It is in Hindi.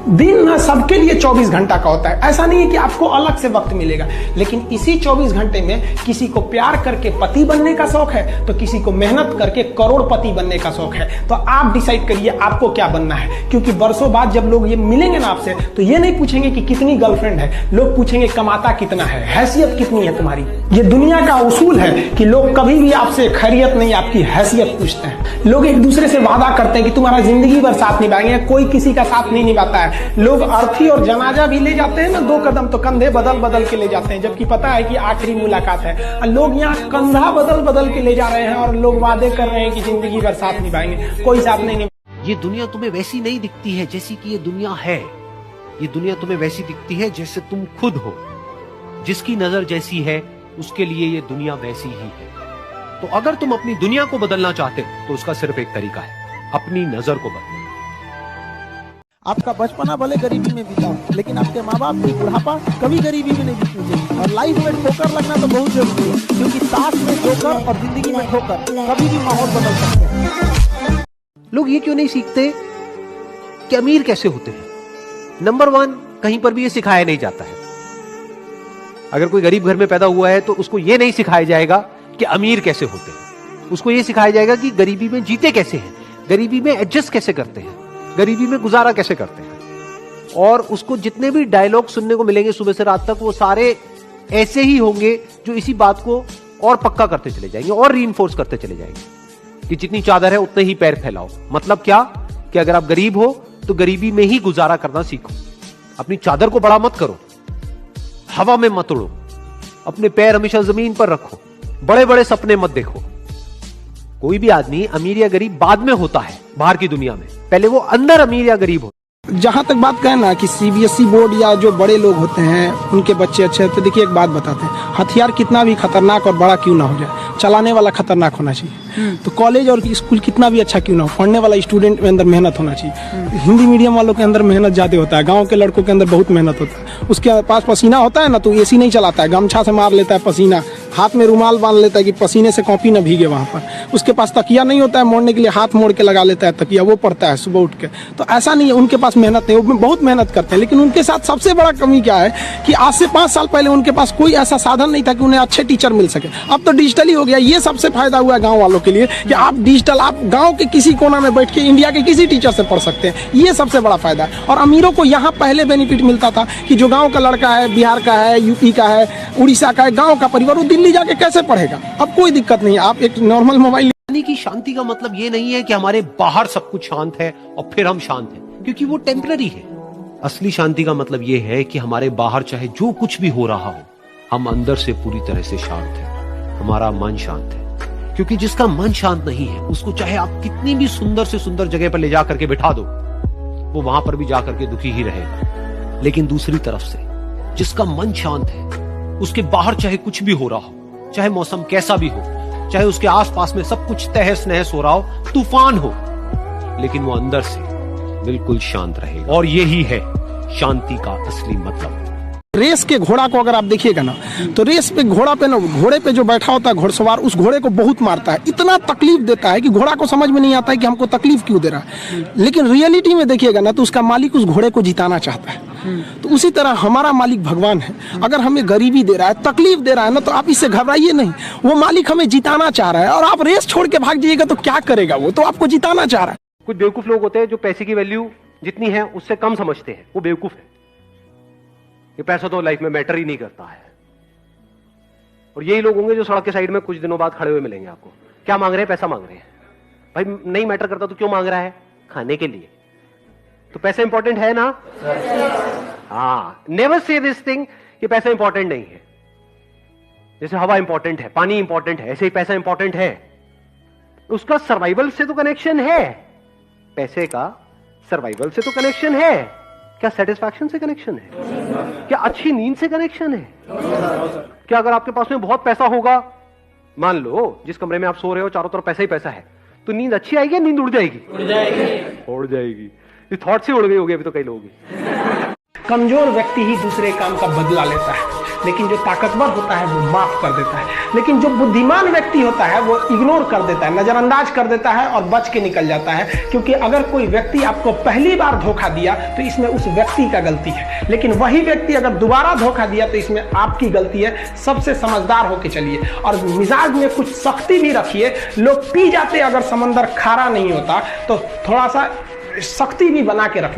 दिन ना सबके लिए 24 घंटा का होता है। ऐसा नहीं है कि आपको अलग से वक्त मिलेगा, लेकिन इसी 24 घंटे में किसी को प्यार करके पति बनने का शौक है तो किसी को मेहनत करके करोड़पति बनने का शौक है। तो आप डिसाइड करिए आपको क्या बनना है, क्योंकि बरसों बाद जब लोग ये मिलेंगे ना आपसे तो ये नहीं पूछेंगे कि कितनी गर्लफ्रेंड है, लोग पूछेंगे कमाता कितना है, हैसियत कितनी है तुम्हारी। ये दुनिया का उसूल है कि लोग कभी भी आपसे खैरियत नहीं आपकी हैसियत पूछते हैं। लोग एक दूसरे से वादा करते हैं कि तुम्हारा जिंदगी भर साथ निभाएंगे, कोई किसी का साथ नहीं निभाता है। लोग अर्थी और जनाजा भी ले जाते हैं ना 2 कदम तो कंधे बदल बदल के ले जाते हैं, जबकि पता है कि आखिरी मुलाकात है। लोग यहाँ कंधा बदल बदल के ले जा रहे हैं और लोग वादे कर रहे हैं कि जिंदगी भर साथ निभाएंगे, कोई साथ नहीं निभाएंगे। ये दुनिया तुम्हें वैसी नहीं दिखती है जैसी कि ये दुनिया है। ये दुनिया तुम्हें वैसी दिखती है जैसे तुम खुद हो। जिसकी नजर जैसी है उसके लिए ये दुनिया वैसी ही है। तो अगर तुम अपनी दुनिया को बदलना चाहते हो तो उसका सिर्फ एक तरीका है, अपनी नजर को बदलना। आपका बचपना भले गरीबी में बीता, लेकिन आपके माँ बाप की बुढ़ापा कभी गरीबी में नहीं बीतनी चाहिए। और लाइफ में ठोकर लगना तो बहुत जरूरी है, क्योंकि ताश में ठोकर और जिंदगी में ठोकर कभी भी माहौल बदल सकते हैं। लोग ये क्यों नहीं सीखते कि अमीर कैसे होते हैं? नंबर 1, कहीं पर भी ये सिखाया नहीं जाता है। अगर कोई गरीब घर में पैदा हुआ है तो उसको ये नहीं सिखाया जाएगा कि अमीर कैसे होते हैं। उसको ये सिखाया जाएगा कि गरीबी में जीते कैसे हैं, गरीबी में एडजस्ट कैसे करते हैं, गरीबी में गुजारा कैसे करते हैं। और उसको जितने भी डायलॉग सुनने को मिलेंगे सुबह से रात तक, वो सारे ऐसे ही होंगे जो इसी बात को और पक्का करते चले जाएंगे और रीइंफोर्स करते चले जाएंगे कि जितनी चादर है उतने ही पैर फैलाओ। मतलब क्या कि अगर आप गरीब हो तो गरीबी में ही गुजारा करना सीखो। अपनी चादर को बड़ा मत करो, हवा में मत उड़ो, अपने पैर हमेशा जमीन पर रखो, बड़े बड़े सपने मत देखो। कोई भी आदमी अमीर या गरीब बाद में होता है बाहर की दुनिया में, पहले वो अंदर अमीर या गरीब हो। जहां तक बात कहें ना कि सीबीएसई बोर्ड या जो बड़े लोग होते हैं उनके बच्चे अच्छे हैं, तो देखिए एक बात बताते हैं, हथियार कितना भी खतरनाक और बड़ा क्यों ना हो जाए, चलाने वाला खतरनाक होना चाहिए। तो कॉलेज और स्कूल कितना भी अच्छा क्यों ना हो, पढ़ने वाला स्टूडेंट में अंदर मेहनत होना चाहिए। हिंदी मीडियम वालों के अंदर मेहनत ज्यादा होता है, गाँव के लड़कों के अंदर बहुत मेहनत होता है। उसके पास पसीना होता है ना तो एसी नहीं चलाता है, गमछा से मार लेता है पसीना, हाथ में रुमाल बांध लेता है कि पसीने से कॉपी ना भीगे वहां पर। उसके पास तकिया नहीं होता है मोड़ने के लिए, हाथ मोड़ के लगा लेता है तकिया, वो पड़ता है सुबह उठ के। तो ऐसा नहीं है उनके पास मेहनत नहीं, वो बहुत मेहनत करते हैं। लेकिन उनके साथ सबसे बड़ा कमी क्या है कि आज से 5 साल पहले उनके पास कोई ऐसा साधन नहीं था कि उन्हें अच्छे टीचर मिल सके। अब तो डिजिटली हो गया। ये सबसे फायदा हुआ है गाँव वालों के लिए कि आप डिजिटल, आप गाँव के किसी कोना में बैठ के इंडिया के किसी टीचर से पढ़ सकते हैं। ये सबसे बड़ा फायदा है। और अमीरों को यहाँ पहले बेनिफिट मिलता था कि जो गाँव का लड़का है, बिहार का है, यूपी का है, उड़ीसा का है, गाँव का परिवार, वो दिल्ली जाके कैसे पढ़ेगा? अब कोई दिक्कत नहीं, आप एक नॉर्मल मोबाइल। यानी कि शांति का मतलब ये नहीं है कि हमारे बाहर सब कुछ शांत है और फिर हम शांत हैं, क्योंकि वो टेम्पररी है। असली शांति का मतलब ये है कि हमारे बाहर चाहे जो कुछ भी हो रहा हो, हम अंदर से पूरी तरह से शांत हैं, हमारा मन शांत है। क्योंकि जिसका मन शांत नहीं है उसको चाहे आप कितनी भी सुंदर से सुंदर जगह पर ले जा करके बिठा दो, वो वहां पर भी जा करके दुखी ही रहेगा। लेकिन दूसरी तरफ से जिसका मन शांत है, उसके बाहर चाहे कुछ भी हो रहा हो, चाहे मौसम कैसा भी हो, चाहे उसके आसपास में सब कुछ तहस नहस हो रहा हो, तूफान हो, लेकिन वो अंदर से बिल्कुल शांत रहेगा। और यही है शांति का असली मतलब। रेस के घोड़ा को अगर आप देखिएगा ना तो रेस पे घोड़ा पे ना, घोड़े पे जो बैठा होता है घोड़सवार, उस घोड़े को बहुत मारता है, इतना तकलीफ देता है कि घोड़ा को समझ में नहीं आता है कि हमको तकलीफ क्यों दे रहा है। लेकिन रियलिटी में देखिएगा ना तो उसका मालिक उस घोड़े को जिताना चाहता है। तो उसी तरह हमारा मालिक भगवान है। अगर हमें गरीबी दे रहा है, तकलीफ दे रहा है ना, तो आप इससे घबराइए नहीं। वो मालिक हमें जिताना चाह रहा है और आप रेस छोड़ के भाग जाइएगा तो क्या करेगा? वो तो आपको जिताना चाह रहा है। कुछ बेवकूफ लोग होते हैं जो पैसे की वैल्यू जितनी है उससे कम समझते हैं, वो बेवकूफ है। ये पैसा तो लाइफ में मैटर ही नहीं करता है। और यही लोग होंगे जो सड़क के साइड में कुछ दिनों बाद खड़े हुए मिलेंगे आपको। क्या मांग रहे हैं? पैसा मांग रहे हैं। भाई नहीं मैटर करता तो क्यों मांग रहा है? खाने के लिए। तो पैसा इंपॉर्टेंट है ना? हाँ, नेवर से दिस थिंग कि पैसा इंपॉर्टेंट नहीं है। जैसे हवा इंपॉर्टेंट है, पानी इंपॉर्टेंट है, ऐसे ही पैसा इंपॉर्टेंट है। उसका सर्वाइवल से तो कनेक्शन है, पैसे का सर्वाइवल से तो कनेक्शन है। क्या सेटिस्फैक्शन से कनेक्शन है? क्या अच्छी नींद से कनेक्शन है? क्या अगर आपके पास में बहुत पैसा होगा, मान लो जिस कमरे में आप सो रहे हो चारों तरफ पैसा ही पैसा है, तो नींद अच्छी आएगी या नींद उड़ जाएगी? उड़ जाएगी। ये थॉट से उड़ गई होगी अभी तो कई लोगों की। कमजोर व्यक्ति ही दूसरे काम का बदला लेता है, लेकिन जो ताकतवर होता है वो माफ कर देता है। लेकिन जो बुद्धिमान व्यक्ति होता है वो इग्नोर कर देता है, नजरअंदाज कर देता है और बच के निकल जाता है। क्योंकि अगर कोई व्यक्ति आपको पहली बार धोखा दिया तो इसमें उस व्यक्ति का गलती है, लेकिन वही व्यक्ति अगर दोबारा धोखा दिया तो इसमें आपकी गलती है। सबसे समझदार होके चलिए और मिजाज में कुछ सख्ती भी रखिए। लोग पी जाते अगर समंदर खारा नहीं होता तो थोड़ा सा सख्ती भी बना के रखना।